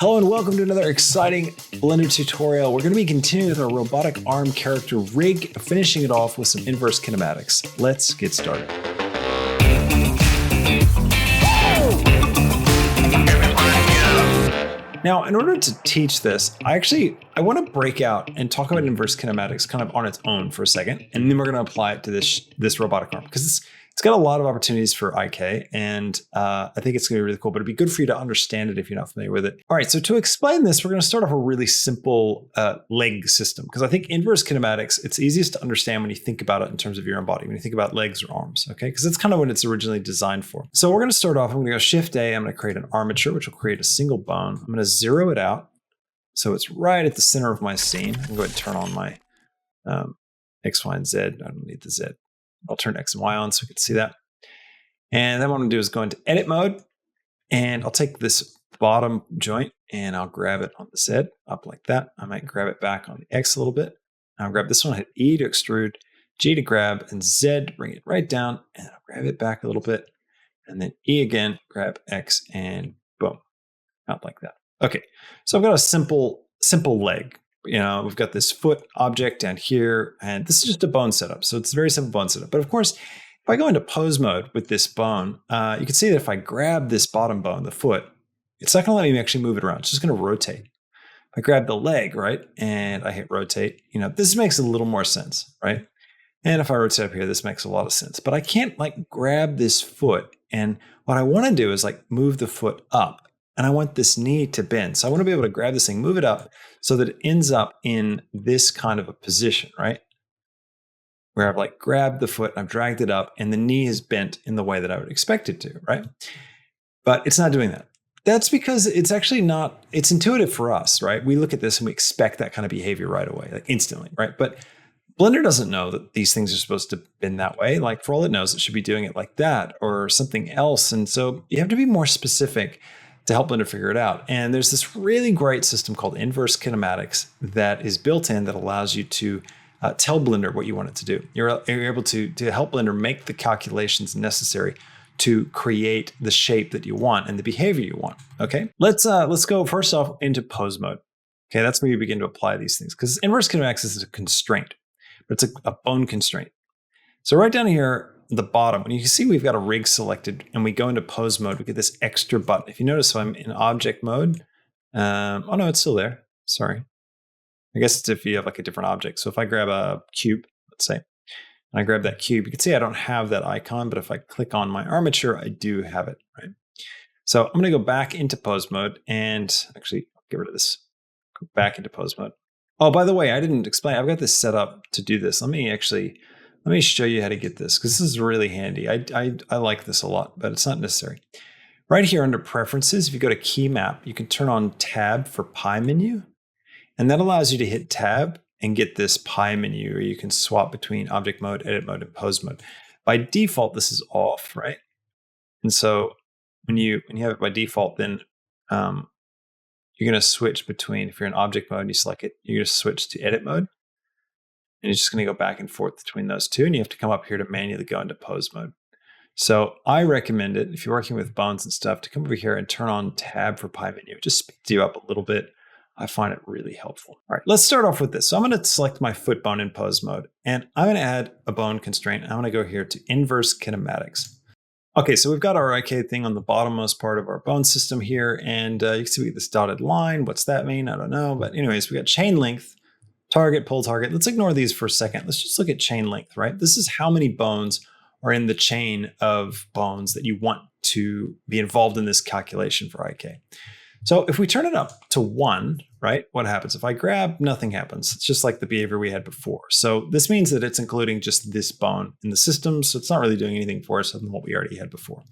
Hello and welcome to another exciting Blender tutorial. We're going to be continuing with our robotic arm character rig, finishing it off with some inverse kinematics. Let's get started. Now, in order to teach this, I want to break out and talk about inverse kinematics kind of on its own for a second, and then we're going to apply it to this robotic arm because it's got a lot of opportunities for IK, and I think it's going to be really cool, but it'd be good for you to understand it if you're not familiar with it. All right, so to explain this, we're going to start off a really simple leg system, because I think inverse kinematics, it's easiest to understand when you think about it in terms of your own body, when you think about legs or arms, okay? Because that's kind of what it's originally designed for. So we're going to start off, I'm going to go Shift-A, I'm going to create an armature, which will create a single bone. I'm going to zero it out, so it's right at the center of my scene. I'm going to go ahead and turn on my X, Y, and Z. I don't need the Z. I'll turn X and Y on so we can see that. And then what I'm going to do is go into edit mode, and I'll take this bottom joint and I'll grab it on the Z up like that. I might grab it back on the X a little bit. I'll grab this one, hit E to extrude, G to grab, and Z to bring it right down, and I'll grab it back a little bit, and then E again, grab X, and boom, out like that. Okay, so I've got a simple leg. You know, we've got this foot object down here, and this is just a bone setup. So it's a very simple bone setup. But of course, if I go into pose mode with this bone, you can see that if I grab this bottom bone, the foot, it's not going to let me actually move it around. It's just going to rotate. If I grab the leg, right, and I hit rotate, you know, this makes a little more sense, right? And if I rotate up here, this makes a lot of sense. But I can't like grab this foot. And what I want to do is like move the foot up. And I want this knee to bend. So I want to be able to grab this thing, move it up so that it ends up in this kind of a position, right? Where I've like grabbed the foot, I've dragged it up, and the knee is bent in the way that I would expect it to, right? But it's not doing that. That's because it's actually not, it's intuitive for us, right? We look at this and we expect that kind of behavior right away, like instantly, right? But Blender doesn't know that these things are supposed to bend that way. Like for all it knows, it should be doing it like that or something else. And so you have to be more specific to help Blender figure it out. And there's this really great system called Inverse Kinematics that is built in that allows you to tell Blender what you want it to do. You're able to help Blender make the calculations necessary to create the shape that you want and the behavior you want. Okay, let's go first off into pose mode. Okay, that's where you begin to apply these things, because Inverse Kinematics is a constraint, but it's a bone constraint. So right down here, the bottom, when you can see we've got a rig selected and we go into pose mode, we get this extra button. If you notice, so I'm in object mode. Oh no, it's still there. Sorry. I guess it's if you have like a different object. So if I grab a cube, let's say, and I grab that cube, you can see I don't have that icon, but if I click on my armature, I do have it, right? So I'm going to go back into pose mode and actually get rid of this. Go back into pose mode. Oh, by the way, I didn't explain. I've got this set up to do this. Let me show you how to get this, because this is really handy. I like this a lot, but it's not necessary. Right here under Preferences, if you go to Key Map, you can turn on Tab for Pie menu, and that allows you to hit Tab and get this Pie menu, where you can swap between Object Mode, Edit Mode, and Pose Mode. By default, this is off, right? And so when you have it by default, then you're going to switch between, if you're in Object Mode, you select it, you're going to switch to Edit Mode. And you're just going to go back and forth between those two, and you have to come up here to manually go into pose mode. So I recommend it, if you're working with bones and stuff, to come over here and turn on Tab for Pie menu. It just speeds you up a little bit. I find it really helpful. All right, let's start off with this. So I'm going to select my foot bone in pose mode, and I'm going to add a bone constraint. I'm going to go here to Inverse Kinematics. Okay, so we've got our IK thing on the bottommost part of our bone system here, and you can see we get this dotted line. What's that mean? I don't know. But anyways, we got chain length, target, pull target. Let's ignore these for a second. Let's just look at chain length, right? This is how many bones are in the chain of bones that you want to be involved in this calculation for IK. So if we turn it up to 1, right, what happens? If I grab, nothing happens. It's just like the behavior we had before. So this means that it's including just this bone in the system. So it's not really doing anything for us other than what we already had before.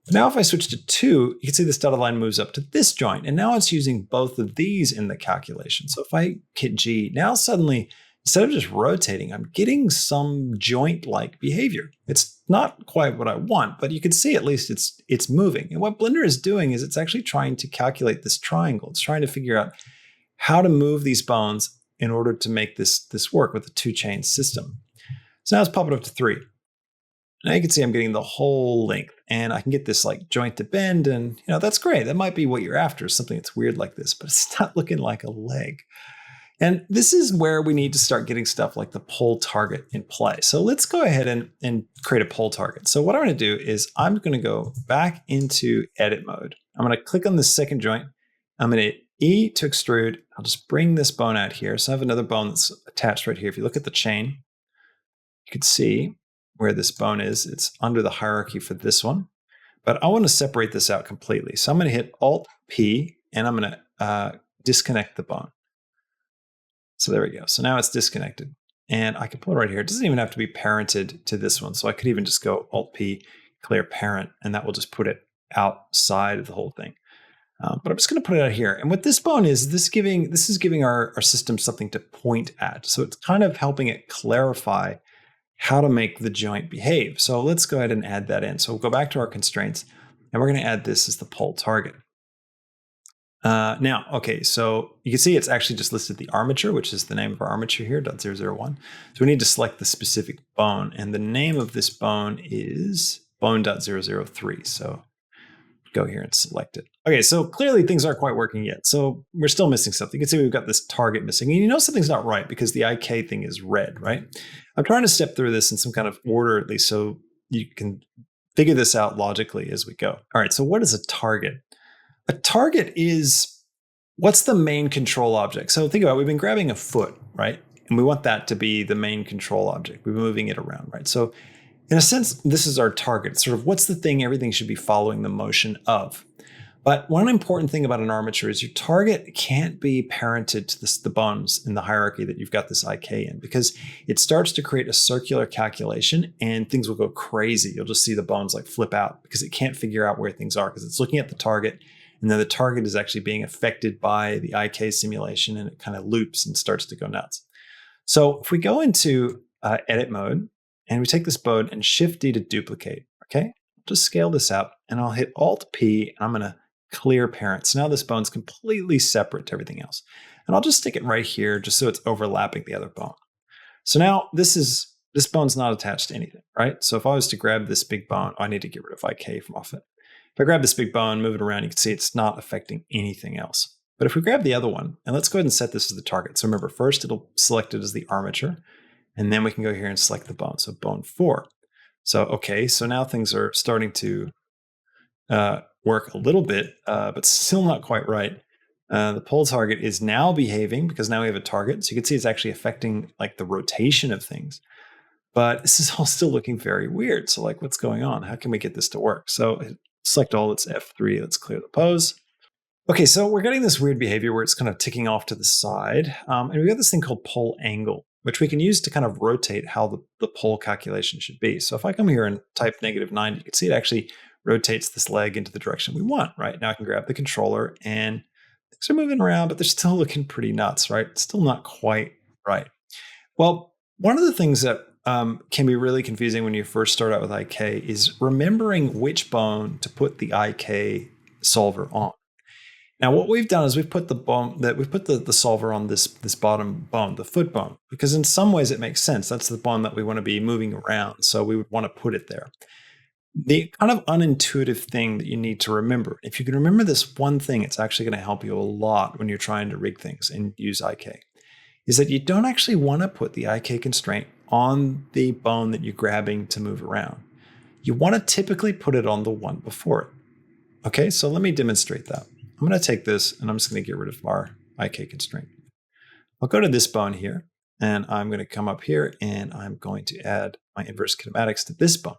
Now, if I switch to 2, you can see this dotted line moves up to this joint, and now it's using both of these in the calculation. So if I hit G, now suddenly, instead of just rotating, I'm getting some joint-like behavior. It's not quite what I want, but you can see at least it's moving. And what Blender is doing is it's actually trying to calculate this triangle. It's trying to figure out how to move these bones in order to make this work with a 2-chain system. So now let's pop it up to 3. Now you can see I'm getting the whole length, and I can get this like joint to bend, and that's great. That might be what you're after, something that's weird like this, but it's not looking like a leg. And this is where we need to start getting stuff like the poll target in play. So let's go ahead and create a poll target. So what I'm going to do is I'm going to go back into edit mode. I'm going to click on the second joint. I'm going to hit E to extrude. I'll just bring this bone out here. So I have another bone that's attached right here. If you look at the chain, you can see where this bone is. It's under the hierarchy for this one. But I want to separate this out completely. So I'm going to hit Alt P, and I'm going to disconnect the bone. So there we go. So now it's disconnected. And I can pull it right here. It doesn't even have to be parented to this one. So I could even just go Alt P, clear parent, and that will just put it outside of the whole thing. But I'm just going to put it out here. And what this bone is, this is giving our system something to point at. So it's kind of helping it clarify how to make the joint behave. So let's go ahead and add that in. So we'll go back to our constraints, and we're going to add this as the poll target. Now, okay, so you can see it's actually just listed the armature, which is the name of our armature here, .001. So we need to select the specific bone, and the name of this bone is bone.003. So go here and select it. Okay, so clearly things aren't quite working yet. So we're still missing something. You can see we've got this target missing, and something's not right because the IK thing is red, right? I'm trying to step through this in some kind of order, at least, so you can figure this out logically as we go. All right, so what is a target? A target is what's the main control object. So think about it, we've been grabbing a foot, right? And we want that to be the main control object. We've been moving it around, right? So in a sense, this is our target. Sort of what's the thing everything should be following the motion of. But one important thing about an armature is your target can't be parented to the bones in the hierarchy that you've got this IK in, because it starts to create a circular calculation and things will go crazy. You'll just see the bones like flip out because it can't figure out where things are because it's looking at the target, and then the target is actually being affected by the IK simulation, and it kind of loops and starts to go nuts. So if we go into edit mode and we take this bone and Shift D to duplicate, okay? Just scale this out, and I'll hit Alt P, and I'm going to clear parent. So now this bone's completely separate to everything else. And I'll just stick it right here just so it's overlapping the other bone. So now this bone's not attached to anything, right? So if I was to grab this big bone, I need to get rid of IK from off it. If I grab this big bone, move it around, you can see it's not affecting anything else. But if we grab the other one, and let's go ahead and set this as the target. So remember, first it'll select it as the armature, and then we can go here and select the bone. So bone 4. So, okay, so now things are starting to work a little bit, but still not quite right. The poll target is now behaving because now we have a target. So you can see it's actually affecting like the rotation of things. But this is all still looking very weird. So like, what's going on? How can we get this to work? So select all, it's F3. Let's clear the pose. Okay, so we're getting this weird behavior where it's kind of ticking off to the side. And we've got this thing called poll angle, which we can use to kind of rotate how the poll calculation should be. So if I come here and type -90, you can see it actually rotates this leg into the direction we want, right? Now I can grab the controller and things are moving around, but they're still looking pretty nuts, right? It's still not quite right. Well, one of the things that can be really confusing when you first start out with IK is remembering which bone to put the IK solver on. Now, what we've done is we've put the solver on this bottom bone, the foot bone, because in some ways it makes sense. That's the bone that we want to be moving around, so we would want to put it there. The kind of unintuitive thing that you need to remember, if you can remember this one thing, it's actually going to help you a lot when you're trying to rig things and use IK, is that you don't actually want to put the IK constraint on the bone that you're grabbing to move around. You want to typically put it on the one before it. Okay, so let me demonstrate that. I'm going to take this and I'm just going to get rid of our IK constraint. I'll go to this bone here and I'm going to come up here and I'm going to add my inverse kinematics to this bone.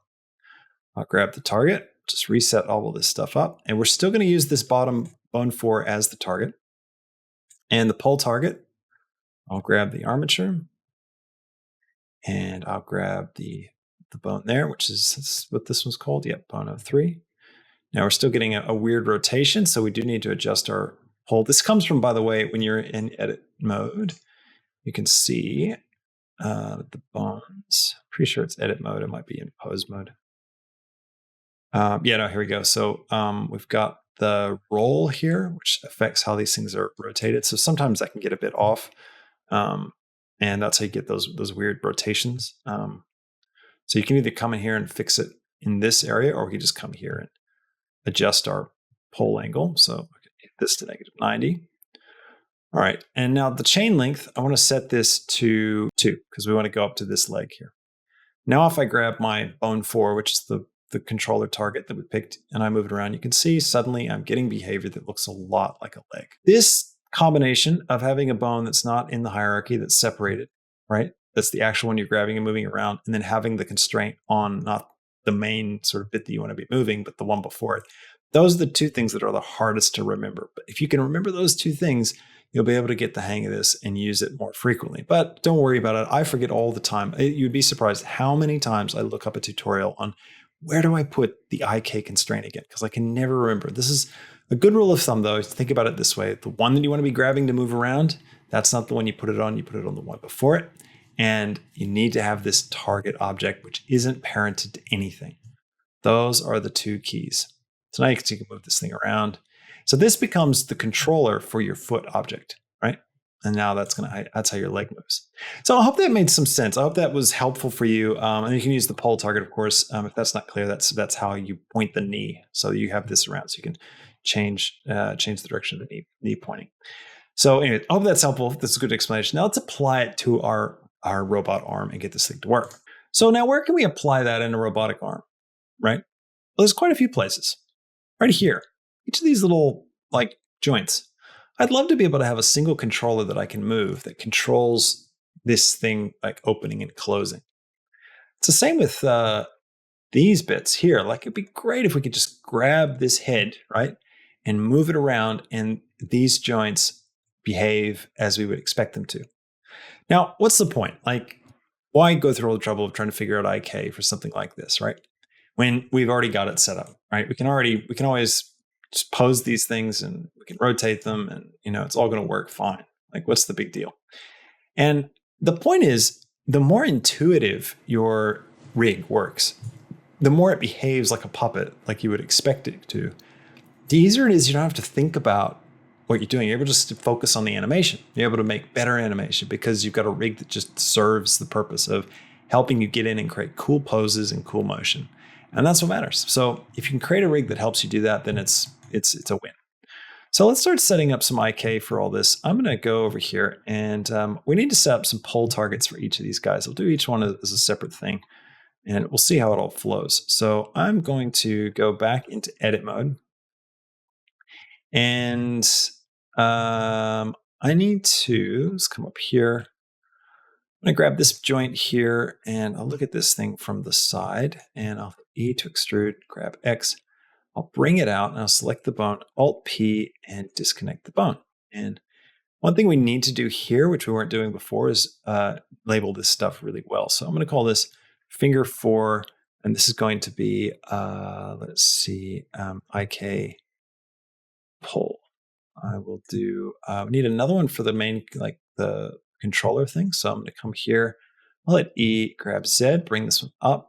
I'll grab the target, just reset all of this stuff up, and we're still going to use this bottom bone 4 as the target. And the poll target, I'll grab the armature, and I'll grab the bone there, which is what this one's called. Yep, bone 03. Now we're still getting a weird rotation, so we do need to adjust our poll. This comes from, by the way, when you're in edit mode, you can see the bones. Pretty sure it's edit mode. It might be in pose mode. Here we go. So we've got the roll here, which affects how these things are rotated. So sometimes that can get a bit off. And that's how you get those weird rotations. So So you can either come in here and fix it in this area, or we can just come here and adjust our pole angle. So I can get this to -90. All right, and now the chain length, I want to set this to 2 because we want to go up to this leg here. Now if I grab my bone 4, which is the controller target that we picked, and I move it around, you can see suddenly I'm getting behavior that looks a lot like a leg. This combination of having a bone that's not in the hierarchy, that's separated, right? That's the actual one you're grabbing and moving around, and then having the constraint on not the main sort of bit that you want to be moving, but the one before it. Those are the two things that are the hardest to remember. But if you can remember those two things, you'll be able to get the hang of this and use it more frequently. But don't worry about it. I forget all the time. You'd be surprised how many times I look up a tutorial on where do I put the IK constraint again? Because I can never remember. This is a good rule of thumb, though, is to think about it this way. The one that you want to be grabbing to move around, that's not the one you put it on. You put it on the one before it. And you need to have this target object, which isn't parented to anything. Those are the two keys. So now you can move this thing around. So this becomes the controller for your foot object, right? And now that's how your leg moves. So I hope that made some sense. I hope that was helpful for you. And you can use the pole target, of course. If that's not clear, that's how you point the knee. So you have this around, so you can change the direction of the knee pointing. So anyway, I hope that's helpful. This is a good explanation. Now let's apply it to our robot arm and get this thing to work. So now where can we apply that in a robotic arm, right? Well, there's quite a few places. Right here, each of these little like joints. I'd love to be able to have a single controller that I can move that controls this thing like opening and closing. It's the same with these bits here. Like it'd be great if we could just grab this head, right, and move it around and these joints behave as we would expect them to. Now, what's the point? Like, why go through all the trouble of trying to figure out IK for something like this, right? When we've already got it set up, right? We can always just pose these things and we can rotate them and, it's all going to work fine. Like, what's the big deal? And the point is, the more intuitive your rig works, the more it behaves like a puppet, like you would expect it to, the easier it is. You don't have to think about what you're doing. You're able just to focus on the animation. You're able to make better animation because you've got a rig that just serves the purpose of helping you get in and create cool poses and cool motion. And that's what matters. So if you can create a rig that helps you do that, then it's a win. So let's start setting up some IK for all this. I'm going to go over here and we need to set up some pole targets for each of these guys. We'll do each one as a separate thing and we'll see how it all flows. So I'm going to go back into edit mode and I need to, let's come up here. I'm going to grab this joint here and I'll look at this thing from the side and I'll E to extrude, grab X. I'll bring it out and I'll select the bone, Alt P and disconnect the bone. And one thing we need to do here, which we weren't doing before, is label this stuff really well. So I'm going to call this finger 4 and this is going to be, let's see, IK pull. I will do, we need another one for the main, like the controller thing. So I'm going to come here, I'll hit E, grab Z, bring this one up,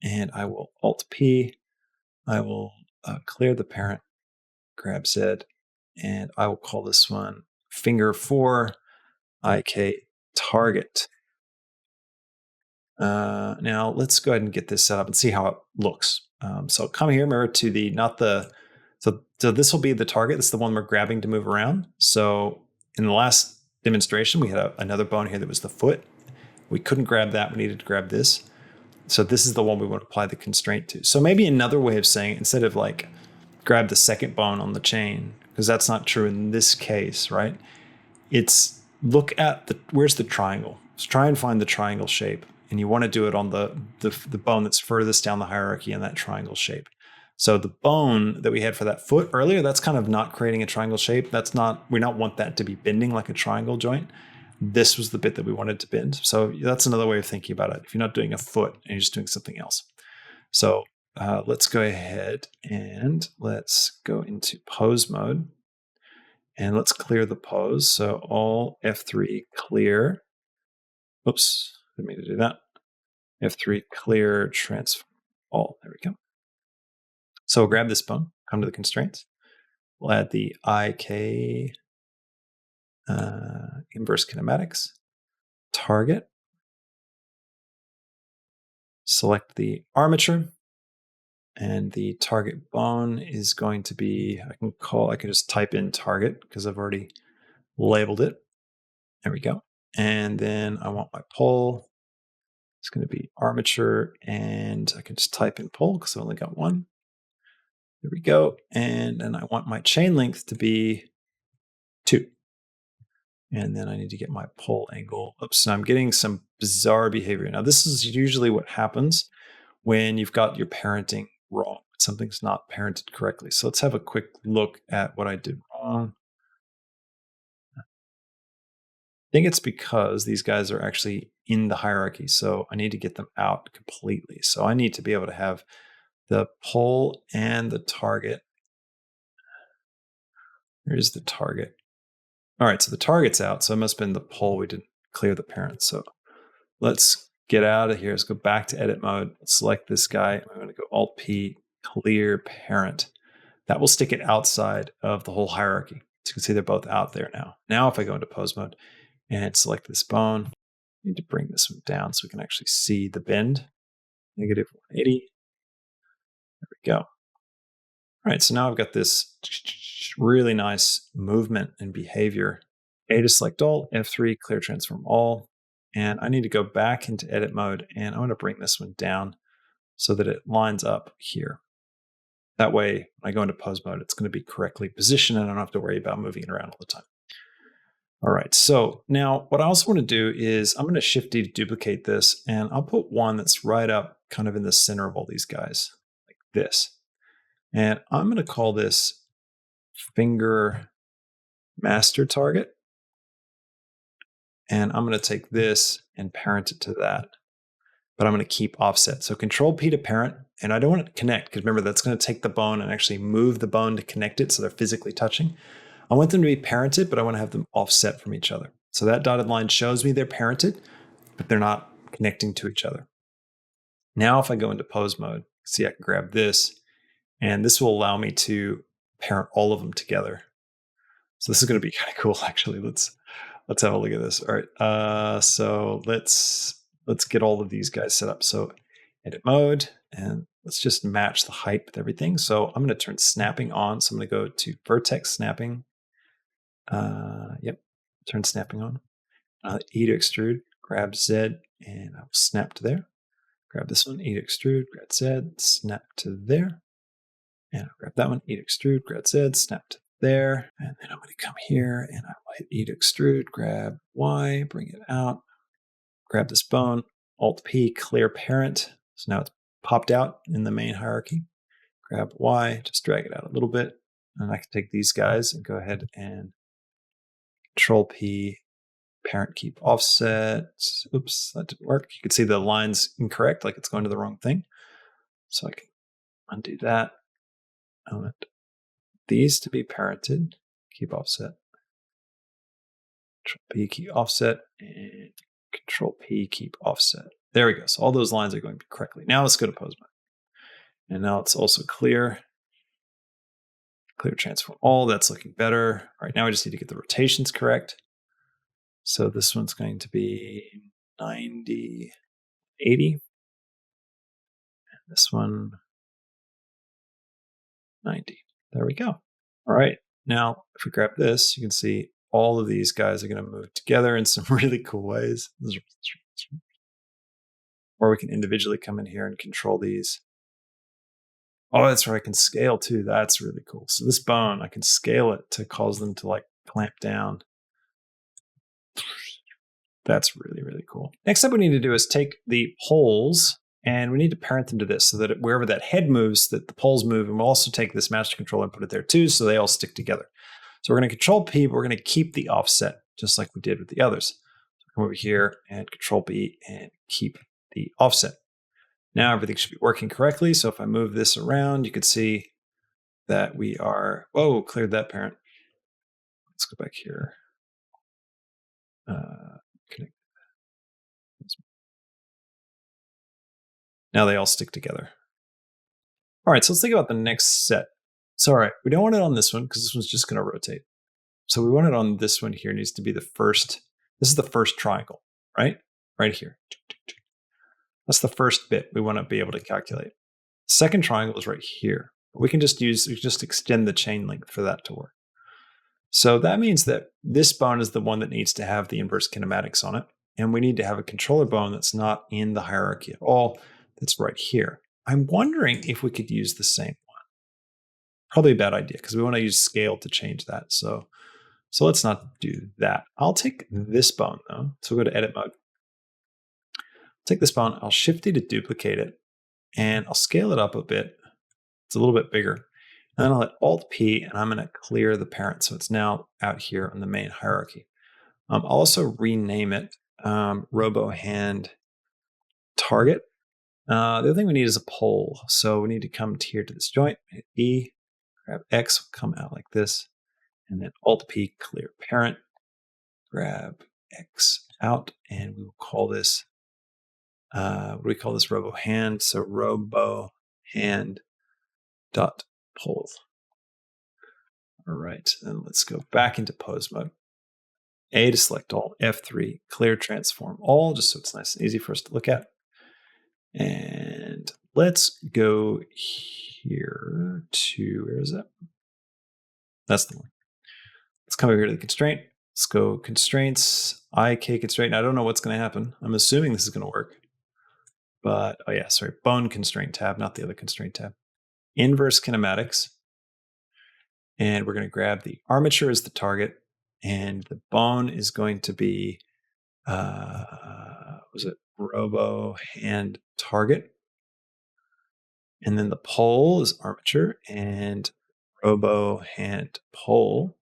and I will Alt P. I will clear the parent, grab Z, and I will call this one finger 4 IK target. Now let's go ahead and get this set up and see how it looks. So come here, remember to the, not the, so this will be the target. This is the one we're grabbing to move around. So in the last demonstration, we had another bone here that was the foot. We couldn't grab that. We needed to grab this. So this is the one we want to apply the constraint to. So maybe another way of saying it, instead of like grab the second bone on the chain, because that's not true in this case, right? It's look at where's the triangle? Let's try and find the triangle shape. And you want to do it on the bone that's furthest down the hierarchy in that triangle shape. So the bone that we had for that foot earlier, that's kind of not creating a triangle shape. We don't want that to be bending like a triangle joint. This was the bit that we wanted to bend. So that's another way of thinking about it. If you're not doing a foot and you're just doing something else. So let's go ahead and let's go into pose mode and let's clear the pose. So all F3 clear. Oops, didn't mean to do that. F3 clear transform all. There we go. So we'll grab this bone, come to the constraints. We'll add the IK Inverse Kinematics target. select the armature, and the target bone is going to be, I can just type in target because I've already labeled it. There we go. And then I want my pole. It's going to be armature, and I can just type in pole because I only got one. There we go. And then I want my chain length to be 2. And then I need to get my pole angle. Oops, I'm getting some bizarre behavior. Now, this is usually what happens when you've got your parenting wrong. Something's not parented correctly. So let's have a quick look at what I did wrong. I think it's because these guys are actually in the hierarchy. So I need to get them out completely. So I need to be able to have the pole and the target. Here's the target. All right, so the target's out. So it must have been the pole. We didn't clear the parent. So let's get out of here. Let's go back to edit mode. Select this guy. I'm going to go Alt P, clear parent. That will stick it outside of the whole hierarchy. So you can see they're both out there now. Now, if I go into pose mode and select this bone, I need to bring this one down so we can actually see the bend. Negative 180. There we go. All right, so now I've got this really nice movement and behavior. A to select all, F3, clear transform all. And I need to go back into edit mode, and I want to bring this one down so that it lines up here. That way, when I go into pose mode, it's going to be correctly positioned, and I don't have to worry about moving it around all the time. All right, so now what I also want to do is I'm going to Shift D to duplicate this, and I'll put one that's right up kind of in the center of all these guys, like this. And I'm going to call this finger master target. And I'm going to take this and parent it to that. But I'm going to keep offset. So Control P to parent, and I don't want it to connect because remember, that's going to take the bone and actually move the bone to connect it so they're physically touching. I want them to be parented, but I want to have them offset from each other. So that dotted line shows me they're parented, but they're not connecting to each other. Now, if I go into pose mode, see, I can grab this, and this will allow me to parent all of them together. So this is going to be kind of cool, actually. Let's have a look at this. All right, so let's get all of these guys set up. So edit mode, and let's just match the height with everything. So I'm going to turn snapping on. So I'm going to go to vertex snapping. Yep, turn snapping on. E to extrude, grab Z, and I'll snap to there. Grab this one, E to extrude, grab Z, snap to there. And I'll grab that one, E to extrude, grab Z, snap to there. And then I'm going to come here and I'll hit E to extrude, grab Y, bring it out, grab this bone, Alt P, clear parent. So now it's popped out in the main hierarchy. Grab Y, just drag it out a little bit. And I can take these guys and go ahead and Control P, parent keep offset. Oops, that didn't work. You can see the line's incorrect, like it's going to the wrong thing. So I can undo that. I want these to be parented. Keep offset. Control P, keep offset, and Control P, keep offset. There we go. So all those lines are going correctly. Now let's go to pose mode. And now it's also clear. Clear transform all. That's looking better. All right, now I just need to get the rotations correct. So this one's going to be 90, 80. And this one, 90. There we go. All right. Now, if we grab this, you can see all of these guys are going to move together in some really cool ways. Or we can individually come in here and control these. Oh, that's right. I can scale too. That's really cool. So this bone, I can scale it to cause them to like clamp down. That's really, really cool. Next up we need to do is take the poles and we need to parent them to this so that wherever that head moves, that the poles move. And we'll also take this master controller and put it there too, so they all stick together. So we're going to Control P, but we're going to keep the offset just like we did with the others. So come over here and Control P and keep the offset. Now everything should be working correctly. So if I move this around, you can see that we are, whoa, cleared that parent. Let's go back here. Connect. Now they all stick together. All right, so let's think about the next set. So, all right, we don't want it on this one because this one's just going to rotate. So we want it on this one here. It needs to be the first. This is the first triangle, right? Right here. That's the first bit we want to be able to calculate. Second triangle is right here. We can just extend the chain length for that to work. So that means that this bone is the one that needs to have the inverse kinematics on it. And we need to have a controller bone that's not in the hierarchy at all, that's right here. I'm wondering if we could use the same one. Probably a bad idea because we want to use scale to change that. So let's not do that. I'll take this bone though. So we'll go to edit mode. Take this bone, I'll shift D to duplicate it, and I'll scale it up a bit. It's a little bit bigger. And then I'll hit Alt P, and I'm going to clear the parent. So it's now out here on the main hierarchy. I'll also rename it Robo Hand Target. The other thing we need is a pole. So we need to come here to this joint, hit E, grab X, come out like this, and then Alt P, clear parent, grab X out, and we will call this, what do we call this? Robo Hand. So Robo Hand dot pole. All right, and let's go back into pose mode. A to select all, F3, clear transform all, just so it's nice and easy for us to look at. And let's go here to, where is it? That's the one. Let's come over here to the constraint. Let's go constraints, IK constraint. Now, I don't know what's going to happen. I'm assuming this is going to work. But, oh yeah, sorry, bone constraint tab, not the other constraint tab. Inverse kinematics. And we're going to grab the armature as the target. And the bone is going to be, was it Robo Hand Target? And then the pole is armature and Robo Hand Pole.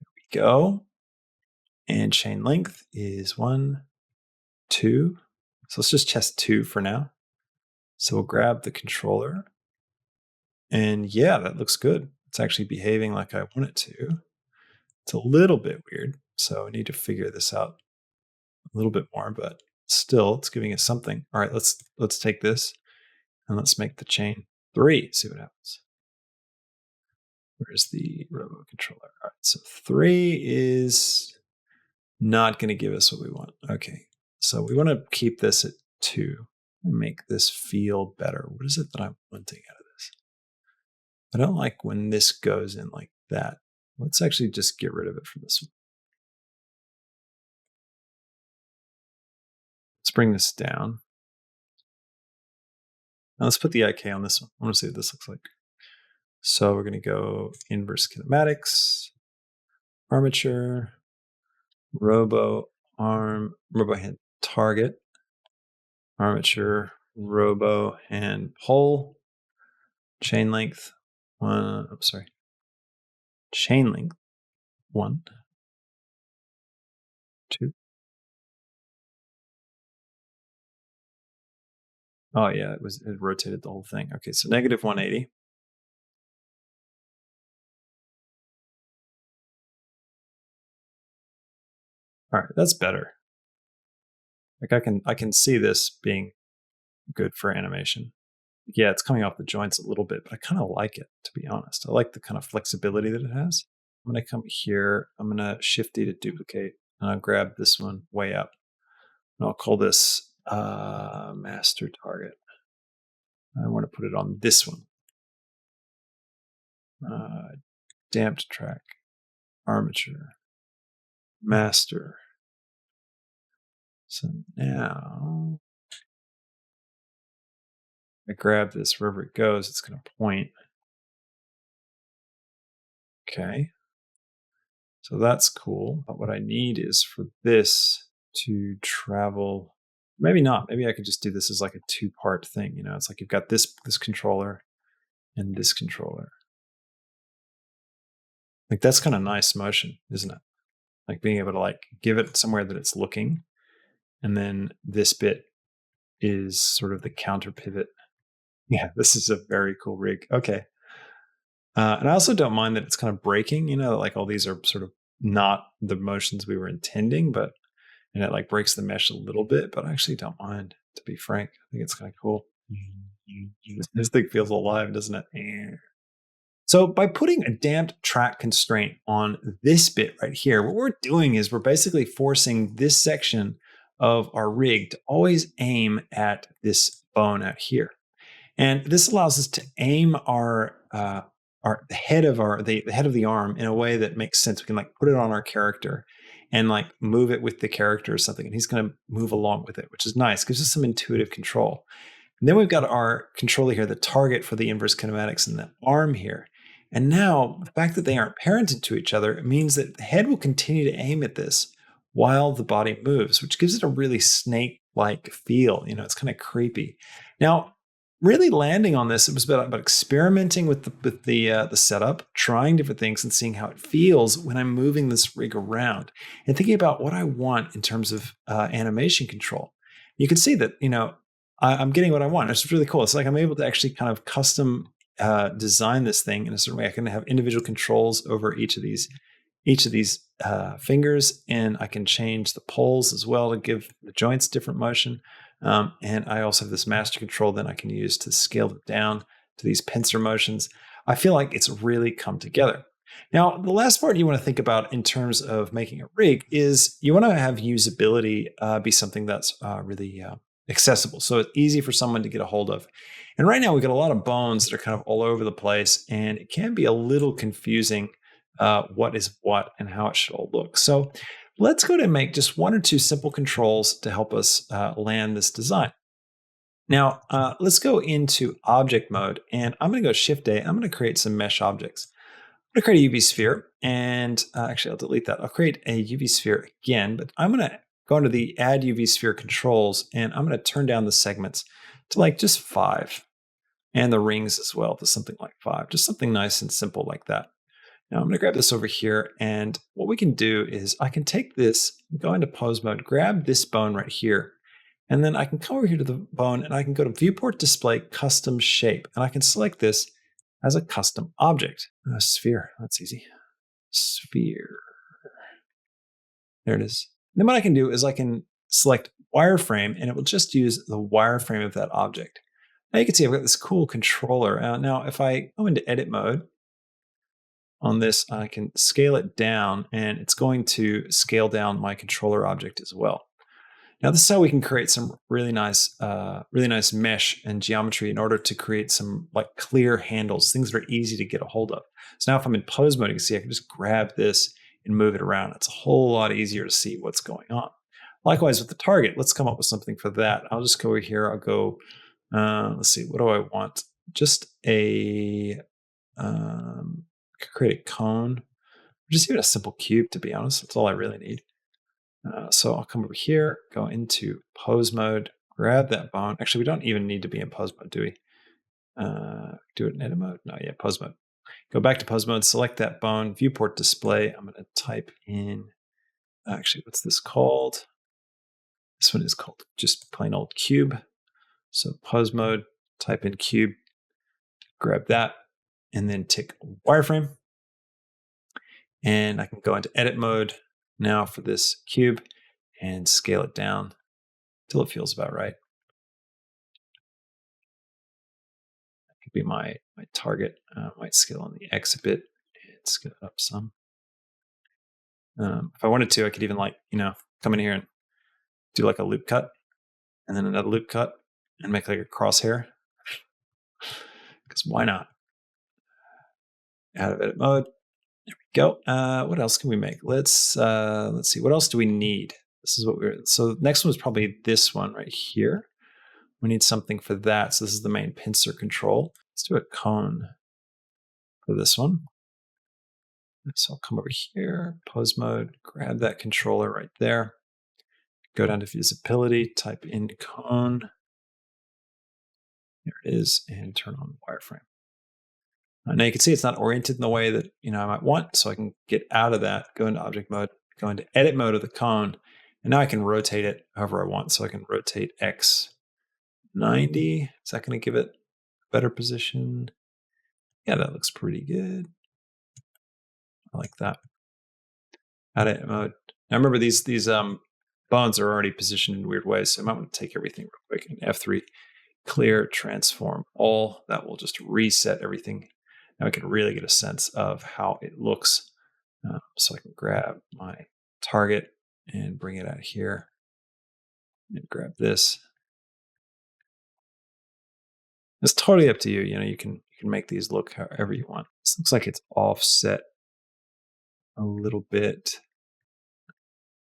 There we go. And chain length is 1, 2. So let's just test 2 for now. So we'll grab the controller. And yeah, that looks good. It's actually behaving like I want it to. It's a little bit weird. So I need to figure this out a little bit more, but still it's giving us something. All right, let's take this and let's make the chain 3, see what happens. Where's the robo controller? All right, so 3 is not going to give us what we want. Okay, so we want to keep this at 2 and make this feel better. What is it that I'm wanting out of this? I don't like when this goes in like that. Let's actually just get rid of it from this one. Let's bring this down. Now let's put the IK on this one. I want to see what this looks like. So we're going to go inverse kinematics, armature, robo hand target, armature, robo hand pole, chain length, chain length, 1, 2. Oh yeah, it rotated the whole thing. Okay, so negative 180. All right, that's better. Like I can see this being good for animation. Yeah, it's coming off the joints a little bit, but I kind of like it, to be honest. I like the kind of flexibility that it has. I'm going to come here. I'm going to shift D to duplicate, and I'll grab this one way up. And I'll call this master target. I want to put it on this one. Damped track, armature, master. So now I grab this wherever it goes, it's going to point. Okay. So that's cool. But what I need is for this to travel. Maybe not. Maybe I could just do this as like a 2-part thing. You know, it's like you've got this controller and this controller. Like that's kind of nice motion, isn't it? Like being able to like give it somewhere that it's looking. And then this bit is sort of the counter pivot. Yeah, this is a very cool rig. Okay. And I also don't mind that it's kind of breaking, you know, like all these are sort of not the motions we were intending, but and it like breaks the mesh a little bit, but I actually don't mind, to be frank. I think it's kind of cool. This thing feels alive, doesn't it? So by putting a damped track constraint on this bit right here, what we're doing is we're basically forcing this section of our rig to always aim at this bone out here. And this allows us to aim the head of the head of the arm in a way that makes sense. We can like put it on our character and like move it with the character or something, and he's going to move along with it, which is nice. Gives us some intuitive control. And then we've got our controller here, the target for the inverse kinematics, and the arm here. And now the fact that they aren't parented to each other, it means that the head will continue to aim at this while the body moves, which gives it a really snake-like feel. It's kind of creepy. Now, really landing on this, it was about experimenting with the setup, trying different things, and seeing how it feels when I'm moving this rig around, and thinking about what I want in terms of animation control. You can see that I'm getting what I want. It's really cool. It's like I'm able to actually kind of custom design this thing in a certain way. I can have individual controls over each of these fingers, and I can change the poles as well to give the joints different motion. And I also have this master control that I can use to scale it down to these pincer motions. I feel like it's really come together. Now, the last part you want to think about in terms of making a rig is you want to have usability be something that's really accessible. So it's easy for someone to get a hold of. And right now we've got a lot of bones that are kind of all over the place, and it can be a little confusing what is what and how it should all look. So let's go to make just one or two simple controls to help us land this design. Now, let's go into object mode, and I'm going to go Shift-A. I'm going to create some mesh objects. I'm going to create a UV sphere, and actually I'll delete that. I'll create a UV sphere again, but I'm going to go into the Add UV Sphere controls, and I'm going to turn down the segments to like just 5, and the rings as well to something like 5, just something nice and simple like that. Now I'm going to grab this over here, and what we can do is I can take this, go into pose mode, grab this bone right here, and then I can come over here to the bone, and I can go to Viewport Display Custom Shape, and I can select this as a custom object. A sphere, that's easy. Sphere. There it is. And then what I can do is I can select wireframe, and it will just use the wireframe of that object. Now you can see I've got this cool controller. Now if I go into edit mode on this, I can scale it down, and it's going to scale down my controller object as well. Now this is how we can create some really nice mesh and geometry in order to create some like clear handles, things that are easy to get a hold of. So now if I'm in pose mode, you can see I can just grab this and move it around. It's a whole lot easier to see what's going on. Likewise with the target, let's come up with something for that. I'll just go over here. I'll go, let's see, what do I want? Just create a cone. Just even a simple cube, to be honest. That's all I really need. So I'll come over here, go into pose mode, grab that bone. Actually, we don't even need to be in pose mode, do we? Do it in edit mode? No, yeah, pose mode. Go back to pose mode, select that bone, viewport display. I'm going to type in, actually, what's this called? This one is called just plain old cube. So pose mode, type in cube, grab that, and then tick wireframe. And I can go into edit mode now for this cube and scale it down till it feels about right. That could be my target. Might scale on the X a bit and scale it up some. If I wanted to, I could even come in here and do like a loop cut and then another loop cut and make like a crosshair. Because why not? Out of edit mode. There we go. What else can we make? Let's see. What else do we need? This is what so the next one is probably this one right here. We need something for that. So this is the main pincer control. Let's do a cone for this one. So I'll come over here, pose mode, grab that controller right there. Go down to visibility, type in cone. There it is, and turn on wireframe. Now you can see it's not oriented in the way that I might want, so I can get out of that, go into object mode, go into edit mode of the cone, and now I can rotate it however I want. So I can rotate X 90. Is that going to give it a better position? Yeah, that looks pretty good. I like that. Edit mode. Now remember these bones are already positioned in weird ways, so I might want to take everything real quick. And F3, clear, transform all. That will just reset everything. Now I can really get a sense of how it looks. So I can grab my target and bring it out here. and grab this. It's totally up to you. You can make these look however you want. This looks like it's offset a little bit.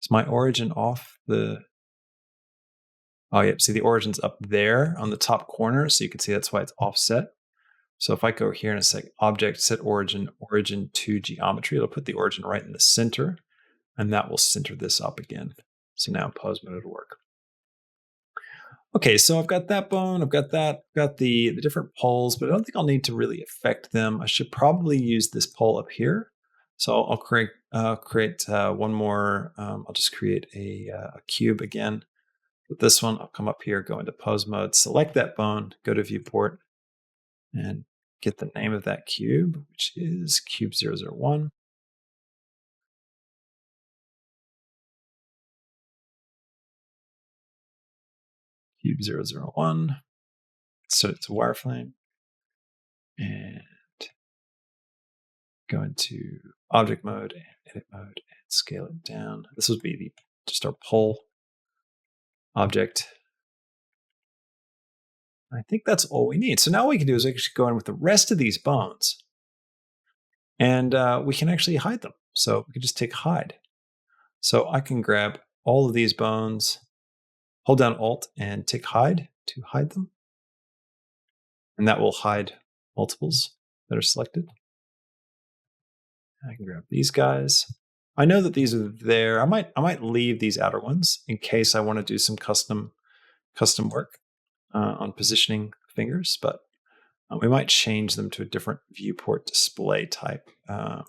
Is my origin off the? Oh, yep. See, the origin's up there on the top corner, so you can see that's why it's offset. So if I go here and say object set origin to geometry, it'll put the origin right in the center, and that will center this up again. So now pose mode will work. Okay, so I've got that bone, I've got the different poles, but I don't think I'll need to really affect them. I should probably use this pole up here. So I'll create one more. I'll just create a cube again. With this one, I'll come up here, go into pose mode, select that bone, go to viewport, and get the name of that cube, which is cube 001. Cube 001. Set it to wireframe. And go into object mode and edit mode and scale it down. This would be just our pole object. I think that's all we need. So now what we can do is actually go in with the rest of these bones, and we can actually hide them. So we can just take hide. So I can grab all of these bones, hold down Alt and take hide to hide them. And that will hide multiples that are selected. I can grab these guys. I know that these are there. I might leave these outer ones in case I want to do some custom work on positioning fingers, but we might change them to a different viewport display type. I'll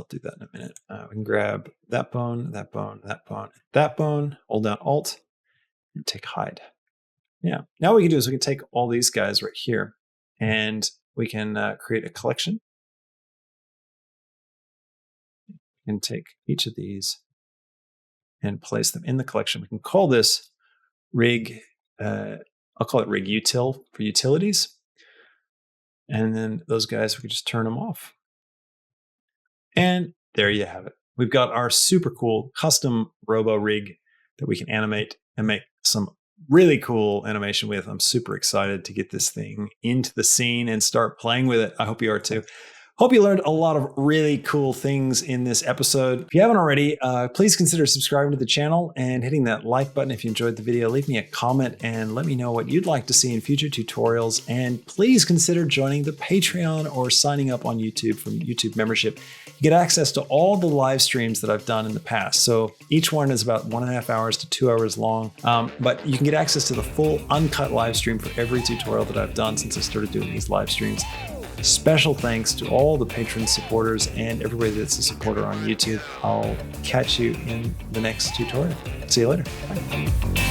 do that in a minute. We can grab that bone, that bone, that bone, that bone, hold down Alt, and take hide. Yeah. Now what we can do is we can take all these guys right here, and we can create a collection. We can take each of these and place them in the collection. We can call this rig. I'll call it rig util for utilities. And then those guys, we can just turn them off. And there you have it. We've got our super cool custom robo rig that we can animate and make some really cool animation with. I'm super excited to get this thing into the scene and start playing with it. I hope you are too. Hope you learned a lot of really cool things in this episode. If you haven't already, please consider subscribing to the channel and hitting that like button if you enjoyed the video. Leave me a comment and let me know what you'd like to see in future tutorials. And please consider joining the Patreon or signing up on YouTube from YouTube membership. You get access to all the live streams that I've done in the past. So each one is about 1.5 hours to 2 hours long. But you can get access to the full uncut live stream for every tutorial that I've done since I started doing these live streams. Special thanks to all the patron supporters and everybody that's a supporter on YouTube. I'll catch you in the next tutorial. See you later. Bye.